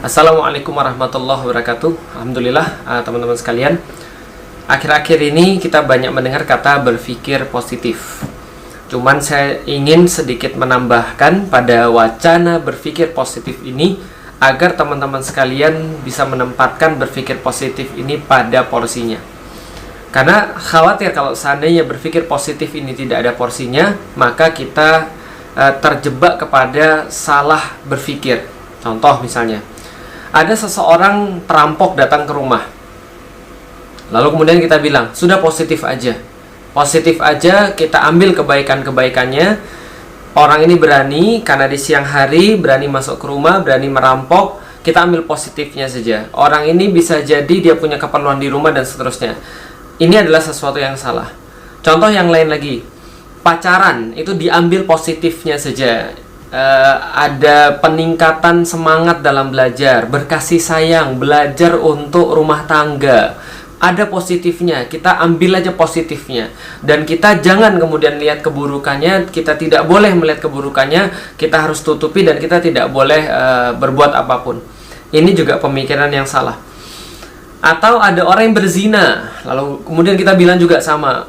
Assalamualaikum warahmatullahi wabarakatuh. Alhamdulillah, teman-teman sekalian, akhir-akhir ini kita banyak mendengar kata berpikir positif. Cuman saya ingin sedikit menambahkan pada wacana berpikir positif ini agar teman-teman sekalian bisa menempatkan berpikir positif ini pada porsinya. Karena khawatir kalau seandainya berpikir positif ini tidak ada porsinya, maka kita terjebak kepada salah berpikir. Contoh misalnya, ada seseorang perampok datang ke rumah, lalu kemudian kita bilang, sudah positif aja. Positif aja, kita ambil kebaikan-kebaikannya. Orang ini berani, karena di siang hari berani masuk ke rumah, berani merampok, kita ambil positifnya saja. Orang ini bisa jadi dia punya keperluan di rumah dan seterusnya. Ini adalah sesuatu yang salah. Contoh yang lain lagi, pacaran itu diambil positifnya saja. Ada peningkatan semangat dalam belajar, berkasih sayang, belajar untuk rumah tangga. Ada positifnya, kita ambil aja positifnya. Dan kita jangan kemudian lihat keburukannya, kita tidak boleh melihat keburukannya, kita harus tutupi dan kita tidak boleh berbuat apapun. Ini juga pemikiran yang salah. Atau ada orang yang berzina, lalu kemudian kita bilang juga sama,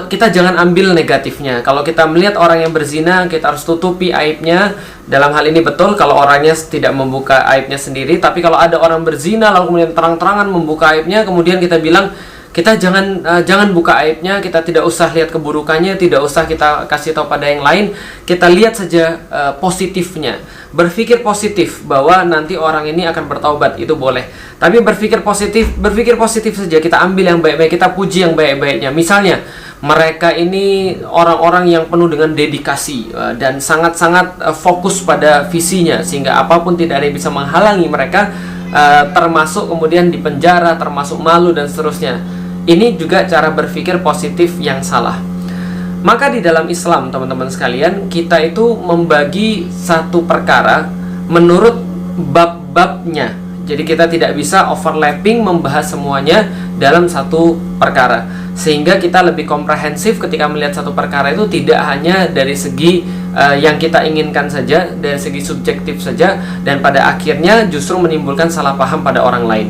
kita jangan ambil negatifnya. Kalau kita melihat orang yang berzina, kita harus tutupi aibnya. Dalam hal ini betul kalau orangnya tidak membuka aibnya sendiri. Tapi kalau ada orang berzina lalu kemudian terang-terangan membuka aibnya, kemudian kita bilang, kita jangan buka aibnya, kita tidak usah lihat keburukannya, tidak usah kita kasih tahu pada yang lain. Kita lihat saja positifnya. Berpikir positif bahwa nanti orang ini akan bertaubat, itu boleh. Tapi berpikir positif saja, kita ambil yang baik-baik, kita puji yang baik-baiknya. Misalnya, mereka ini orang-orang yang penuh dengan dedikasi dan sangat-sangat fokus pada visinya, sehingga apapun tidak ada yang bisa menghalangi mereka, termasuk kemudian di penjara, termasuk malu dan seterusnya. Ini juga cara berpikir positif yang salah. Maka di dalam Islam, teman-teman sekalian, kita itu membagi satu perkara menurut bab-babnya. Jadi kita tidak bisa overlapping membahas semuanya dalam satu perkara. Sehingga kita lebih komprehensif ketika melihat satu perkara itu, tidak hanya dari segi yang kita inginkan saja, dari segi subjektif saja, dan pada akhirnya justru menimbulkan salah paham pada orang lain.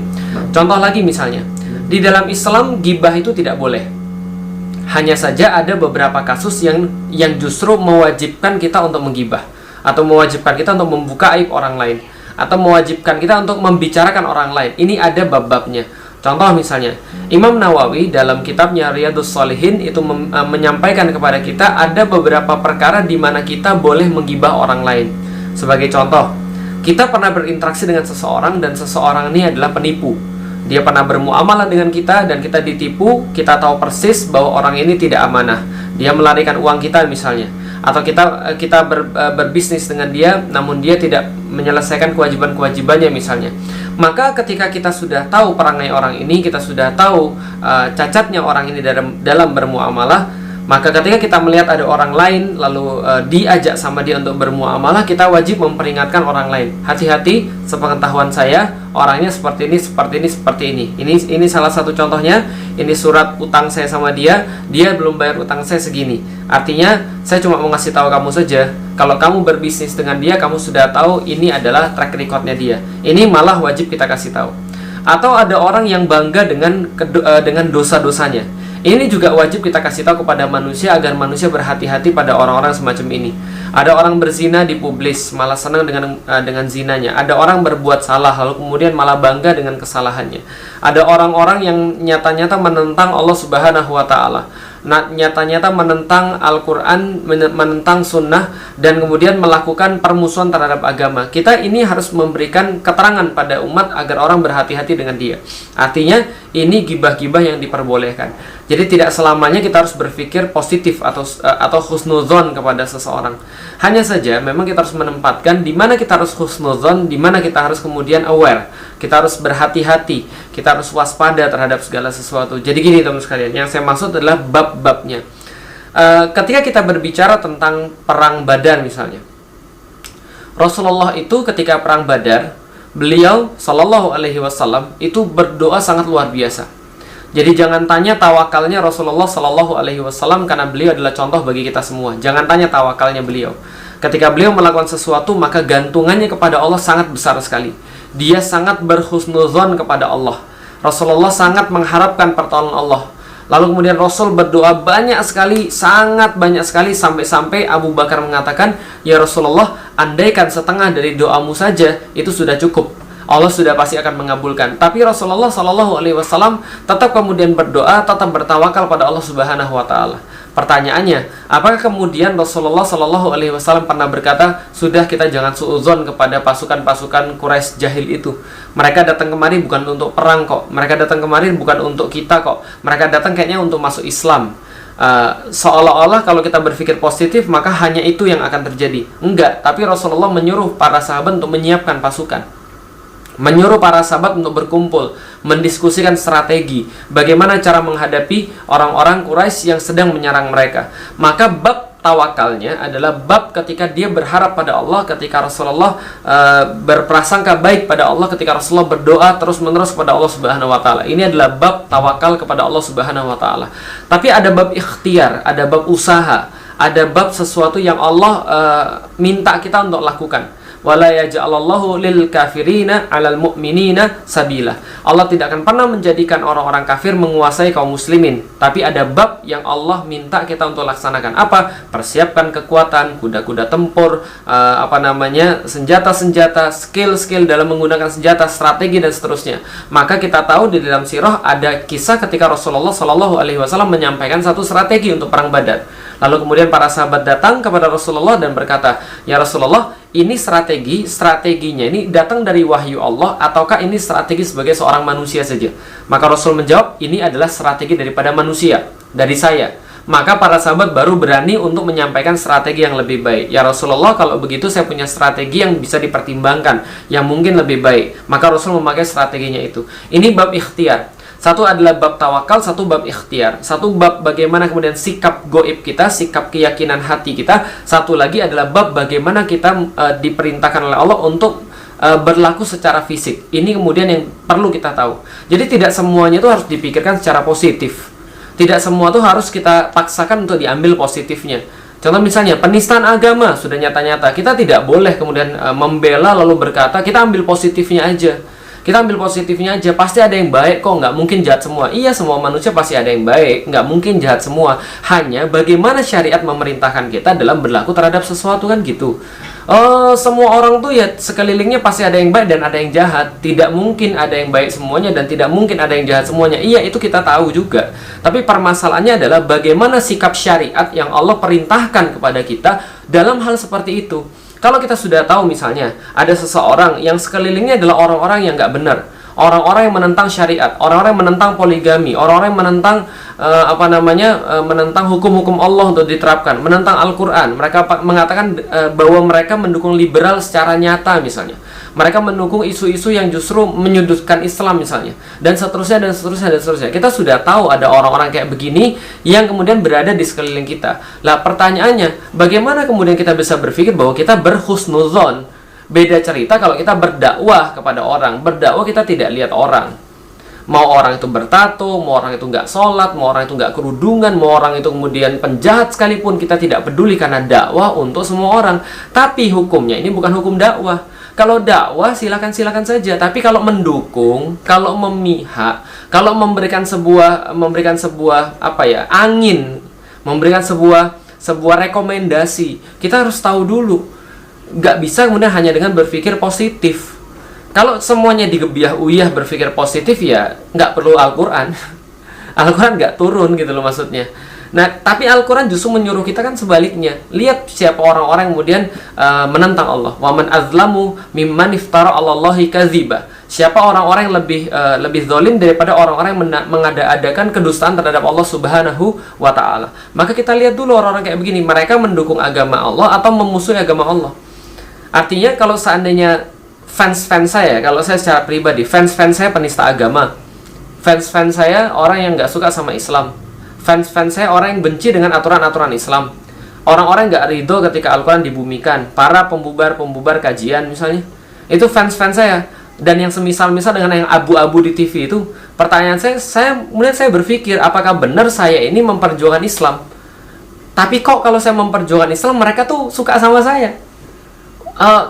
Contoh lagi misalnya, di dalam Islam gibah itu tidak boleh. Hanya saja ada beberapa kasus yang justru mewajibkan kita untuk menggibah, atau mewajibkan kita untuk membuka aib orang lain, atau mewajibkan kita untuk membicarakan orang lain. Ini ada bab-babnya. Contoh misalnya, Imam Nawawi dalam kitabnya Riyadhus Shalihin itu menyampaikan kepada kita ada beberapa perkara di mana kita boleh menggibah orang lain. Sebagai contoh, kita pernah berinteraksi dengan seseorang dan seseorang ini adalah penipu. Dia pernah bermuamalah dengan kita dan kita ditipu, kita tahu persis bahwa orang ini tidak amanah. Dia melarikan uang kita misalnya. Atau kita berbisnis dengan dia, namun dia tidak menyelesaikan kewajiban-kewajibannya misalnya. Maka ketika kita sudah tahu perangai orang ini, kita sudah tahu cacatnya orang ini dalam bermuamalah, maka ketika kita melihat ada orang lain lalu diajak sama dia untuk bermuamalah, kita wajib memperingatkan orang lain. Hati-hati, sepengetahuan saya orangnya seperti ini, seperti ini, seperti ini. Ini salah satu contohnya. Ini surat utang saya sama dia belum bayar utang saya segini. Artinya saya cuma mau ngasih tahu kamu saja, kalau kamu berbisnis dengan dia, kamu sudah tahu ini adalah track recordnya dia. Ini malah wajib kita kasih tahu. Atau ada orang yang bangga dengan dosa-dosanya. Ini juga wajib kita kasih tahu kepada manusia agar manusia berhati-hati pada orang-orang semacam ini. Ada orang berzina dipublis, malah senang dengan zinanya. Ada orang berbuat salah lalu kemudian malah bangga dengan kesalahannya. Ada orang-orang yang nyata-nyata menentang Allah Subhanahu wa taala. Nyata-nyata menentang Al-Quran, menentang sunnah, dan kemudian melakukan permusuhan terhadap agama. Kita ini harus memberikan keterangan pada umat agar orang berhati-hati dengan dia. Artinya ini gibah-gibah yang diperbolehkan. Jadi tidak selamanya kita harus berpikir positif atau husnuzon kepada seseorang. Hanya saja memang kita harus menempatkan di mana kita harus husnuzon, di mana kita harus kemudian aware. Kita harus berhati-hati, kita harus waspada terhadap segala sesuatu. Jadi gini teman sekalian, yang saya maksud adalah bab-babnya. Ketika kita berbicara tentang perang Badar misalnya, Rasulullah itu ketika perang Badar, beliau Shallallahu Alaihi Wasallam itu berdoa sangat luar biasa. Jadi jangan tanya tawakalnya Rasulullah Shallallahu Alaihi Wasallam, karena beliau adalah contoh bagi kita semua. Jangan tanya tawakalnya beliau. Ketika beliau melakukan sesuatu, maka gantungannya kepada Allah sangat besar sekali. Dia sangat berhusnuzon kepada Allah. Rasulullah sangat mengharapkan pertolongan Allah. Lalu kemudian Rasul berdoa banyak sekali, sangat banyak sekali, sampai-sampai Abu Bakar mengatakan, "Ya Rasulullah, andaikan setengah dari doamu saja, itu sudah cukup. Allah sudah pasti akan mengabulkan." Tapi Rasulullah Shallallahu Alaihi Wasallam tetap kemudian berdoa, tetap bertawakal pada Allah Subhanahu Wa Taala. Pertanyaannya, apakah kemudian Rasulullah Shallallahu Alaihi Wasallam pernah berkata, "Sudah, kita jangan suudzon kepada pasukan-pasukan Quraisy jahil itu. Mereka datang kemari bukan untuk perang kok. Mereka datang kemari bukan untuk kita kok. Mereka datang kayaknya untuk masuk Islam." Seolah-olah kalau kita berpikir positif, maka hanya itu yang akan terjadi. Enggak, tapi Rasulullah menyuruh para sahabat untuk menyiapkan pasukan, menyuruh para sahabat untuk berkumpul, mendiskusikan strategi bagaimana cara menghadapi orang-orang Quraisy yang sedang menyerang mereka. Maka bab tawakalnya adalah bab ketika dia berharap pada Allah, ketika Rasulullah berprasangka baik pada Allah, ketika Rasulullah berdoa terus-menerus kepada Allah Subhanahu Wa Taala. Ini adalah bab tawakal kepada Allah Subhanahu Wa Taala. Tapi ada bab ikhtiar, ada bab usaha, ada bab sesuatu yang Allah minta kita untuk lakukan. Wala yaj'alallahu lil kafirina 'alal mu'minina sabila. Allah tidak akan pernah menjadikan orang-orang kafir menguasai kaum muslimin. Tapi ada bab yang Allah minta kita untuk laksanakan. Apa? Persiapkan kekuatan, kuda-kuda tempur, senjata-senjata, skill-skill dalam menggunakan senjata, strategi dan seterusnya. Maka kita tahu di dalam sirah ada kisah ketika Rasulullah Shallallahu Alaihi Wasallam menyampaikan satu strategi untuk perang Badar. Lalu kemudian para sahabat datang kepada Rasulullah dan berkata, "Ya Rasulullah, ini strateginya ini datang dari wahyu Allah ataukah ini strategi sebagai seorang manusia saja?" Maka Rasul menjawab, "Ini adalah strategi daripada manusia, dari saya." Maka para sahabat baru berani untuk menyampaikan strategi yang lebih baik. "Ya Rasulullah, kalau begitu saya punya strategi yang bisa dipertimbangkan, yang mungkin lebih baik." Maka Rasul memakai strateginya itu. Ini bab ikhtiar. Satu adalah bab tawakal, satu bab ikhtiar. Satu bab bagaimana kemudian sikap goib kita, sikap keyakinan hati kita. Satu lagi adalah bab bagaimana kita diperintahkan oleh Allah untuk berlaku secara fisik. Ini kemudian yang perlu kita tahu. Jadi tidak semuanya itu harus dipikirkan secara positif. Tidak semua itu harus kita paksakan untuk diambil positifnya. Contoh misalnya penistaan agama sudah nyata-nyata. Kita tidak boleh kemudian membela lalu berkata kita ambil positifnya aja. Kita ambil positifnya aja, pasti ada yang baik kok, nggak mungkin jahat semua. Iya, semua manusia pasti ada yang baik, nggak mungkin jahat semua. Hanya bagaimana syariat memerintahkan kita dalam berlaku terhadap sesuatu kan gitu. Semua orang tuh ya sekelilingnya pasti ada yang baik dan ada yang jahat. Tidak mungkin ada yang baik semuanya dan tidak mungkin ada yang jahat semuanya. Iya, itu kita tahu juga. Tapi permasalahannya adalah bagaimana sikap syariat yang Allah perintahkan kepada kita dalam hal seperti itu. Kalau kita sudah tahu misalnya ada seseorang yang sekelilingnya adalah orang-orang yang nggak benar, orang-orang yang menentang syariat, orang-orang yang menentang poligami, orang-orang yang menentang menentang hukum-hukum Allah untuk diterapkan, menentang Al-Quran. Mereka mengatakan bahwa mereka mendukung liberal secara nyata misalnya. Mereka mendukung isu-isu yang justru menyudutkan Islam misalnya, dan seterusnya dan seterusnya dan seterusnya. Kita sudah tahu ada orang-orang kayak begini yang kemudian berada di sekeliling kita. Lah pertanyaannya, bagaimana kemudian kita bisa berpikir bahwa kita berhusnuzon? Beda cerita kalau kita berdakwah kepada orang. Berdakwah kita tidak lihat orang. Mau orang itu bertato, mau orang itu nggak sholat, mau orang itu nggak kerudungan, mau orang itu kemudian penjahat sekalipun, kita tidak peduli karena dakwah untuk semua orang. Tapi hukumnya ini bukan hukum dakwah. Kalau dakwah silakan saja, tapi kalau mendukung, kalau memihak, kalau memberikan sebuah angin, memberikan sebuah rekomendasi, kita harus tahu dulu. Nggak bisa kemudian hanya dengan berpikir positif. Kalau semuanya digebiah uyah berpikir positif, ya nggak perlu Al-Quran. Al-Quran nggak turun gitu loh maksudnya. Nah, tapi Al-Quran justru menyuruh kita kan sebaliknya. Lihat siapa orang-orang kemudian menentang Allah. Wa man azlamu mimman iftara 'alallahi kadziba. Siapa orang-orang yang lebih zalim daripada orang-orang yang mengada-adakan kedustaan terhadap Allah Subhanahu wa taala. Maka kita lihat dulu orang-orang kayak begini, mereka mendukung agama Allah atau memusuhi agama Allah. Artinya kalau seandainya fans-fans saya, kalau saya secara pribadi, fans-fans saya penista agama. Fans-fans saya orang yang nggak suka sama Islam. Fans-fans saya orang yang benci dengan aturan-aturan Islam. Orang-orang nggak ridho ketika Al-Quran dibumikan. Para pembubar-pembubar kajian misalnya. Itu fans-fans saya. Dan yang semisal-misal dengan yang abu-abu di TV itu. Pertanyaan kemudian saya berpikir, apakah benar saya ini memperjuangkan Islam? Tapi kok kalau saya memperjuangkan Islam, mereka tuh suka sama saya.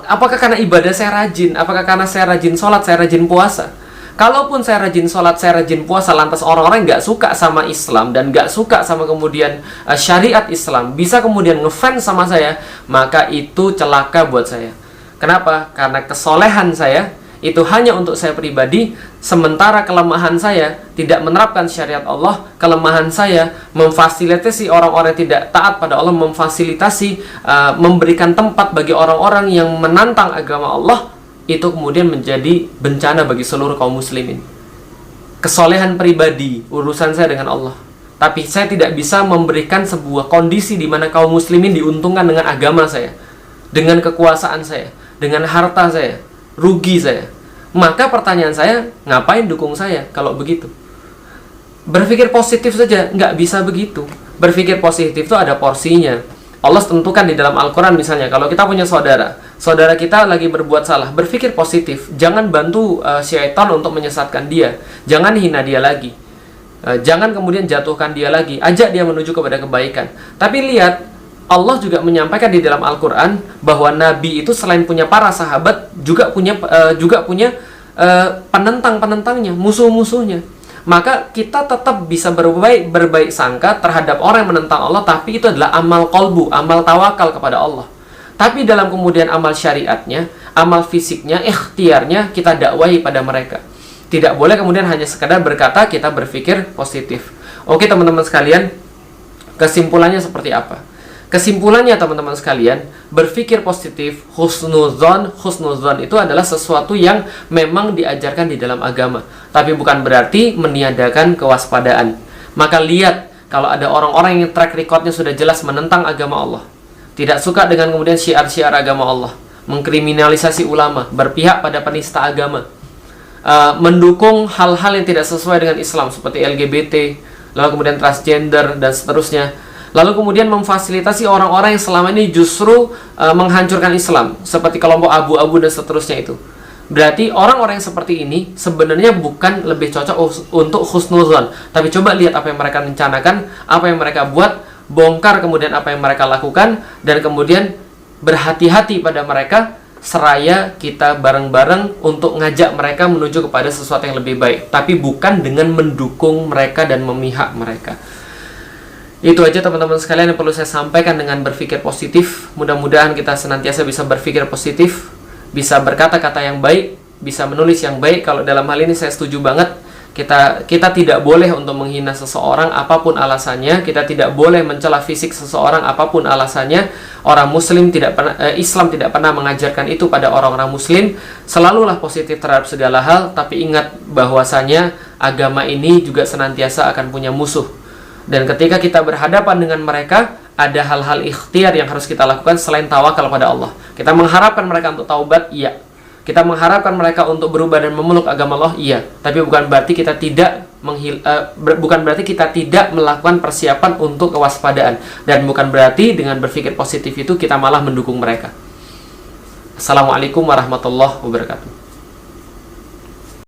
Apakah karena ibadah saya rajin? Apakah karena saya rajin sholat, saya rajin puasa? Kalaupun saya rajin sholat, saya rajin puasa, lantas orang-orang nggak suka sama Islam dan nggak suka sama kemudian syariat Islam, bisa kemudian ngefans sama saya, maka itu celaka buat saya. Kenapa? Karena kesolehan saya itu hanya untuk saya pribadi, sementara kelemahan saya tidak menerapkan syariat Allah, kelemahan saya memfasilitasi orang-orang yang tidak taat pada Allah, memfasilitasi, memberikan tempat bagi orang-orang yang menantang agama Allah, itu kemudian menjadi bencana bagi seluruh kaum muslimin. Kesolehan pribadi, urusan saya dengan Allah. Tapi saya tidak bisa memberikan sebuah kondisi di mana kaum muslimin diuntungkan dengan agama saya, dengan kekuasaan saya, dengan harta saya, rugi saya. Maka pertanyaan saya, ngapain dukung saya kalau begitu? Berpikir positif saja, nggak bisa begitu. Berpikir positif itu ada porsinya. Allah tentukan di dalam Al-Quran misalnya, kalau kita punya saudara kita lagi berbuat salah, berpikir positif. Jangan bantu syaitan untuk menyesatkan dia. Jangan hina dia lagi. Jangan kemudian jatuhkan dia lagi. Ajak dia menuju kepada kebaikan. Tapi lihat, Allah juga menyampaikan di dalam Al-Quran bahwa Nabi itu selain punya para sahabat, juga punya penentang-penentangnya, musuh-musuhnya. Maka kita tetap bisa berbaik sangka terhadap orang yang menentang Allah, tapi itu adalah amal qalbu, amal tawakal kepada Allah. Tapi dalam kemudian amal syariatnya, amal fisiknya, ikhtiarnya, kita dakwahi pada mereka. Tidak boleh kemudian hanya sekadar berkata, kita berpikir positif. Oke teman-teman sekalian, kesimpulannya seperti apa? Kesimpulannya teman-teman sekalian, berpikir positif, husnuzon itu adalah sesuatu yang memang diajarkan di dalam agama. Tapi bukan berarti meniadakan kewaspadaan. Maka lihat, kalau ada orang-orang yang track recordnya sudah jelas menentang agama Allah, tidak suka dengan kemudian syiar-syiar agama Allah, mengkriminalisasi ulama, berpihak pada penista agama, mendukung hal-hal yang tidak sesuai dengan Islam seperti LGBT, lalu kemudian transgender dan seterusnya, lalu kemudian memfasilitasi orang-orang yang selama ini justru menghancurkan Islam seperti kelompok abu-abu dan seterusnya itu. Berarti orang-orang yang seperti ini sebenarnya bukan lebih cocok untuk husnuzon, tapi coba lihat apa yang mereka rencanakan, apa yang mereka buat, bongkar kemudian apa yang mereka lakukan, dan kemudian berhati-hati pada mereka, seraya kita bareng-bareng untuk ngajak mereka menuju kepada sesuatu yang lebih baik, tapi bukan dengan mendukung mereka dan memihak mereka. Itu aja teman-teman sekalian yang perlu saya sampaikan dengan berpikir positif. Mudah-mudahan kita senantiasa bisa berpikir positif, bisa berkata-kata yang baik, bisa menulis yang baik. Kalau dalam hal ini saya setuju banget, kita tidak boleh untuk menghina seseorang apapun alasannya, kita tidak boleh mencela fisik seseorang apapun alasannya. Orang muslim Islam tidak pernah mengajarkan itu pada orang-orang muslim. Selalulah positif terhadap segala hal, tapi ingat bahwasanya agama ini juga senantiasa akan punya musuh. Dan ketika kita berhadapan dengan mereka, ada hal-hal ikhtiar yang harus kita lakukan selain tawakal pada Allah. Kita mengharapkan mereka untuk taubat, iya. Kita mengharapkan mereka untuk berubah dan memeluk agama Allah, iya. Tapi bukan berarti kita tidak melakukan persiapan untuk kewaspadaan. Dan bukan berarti dengan berpikir positif itu kita malah mendukung mereka. Assalamualaikum warahmatullahi wabarakatuh.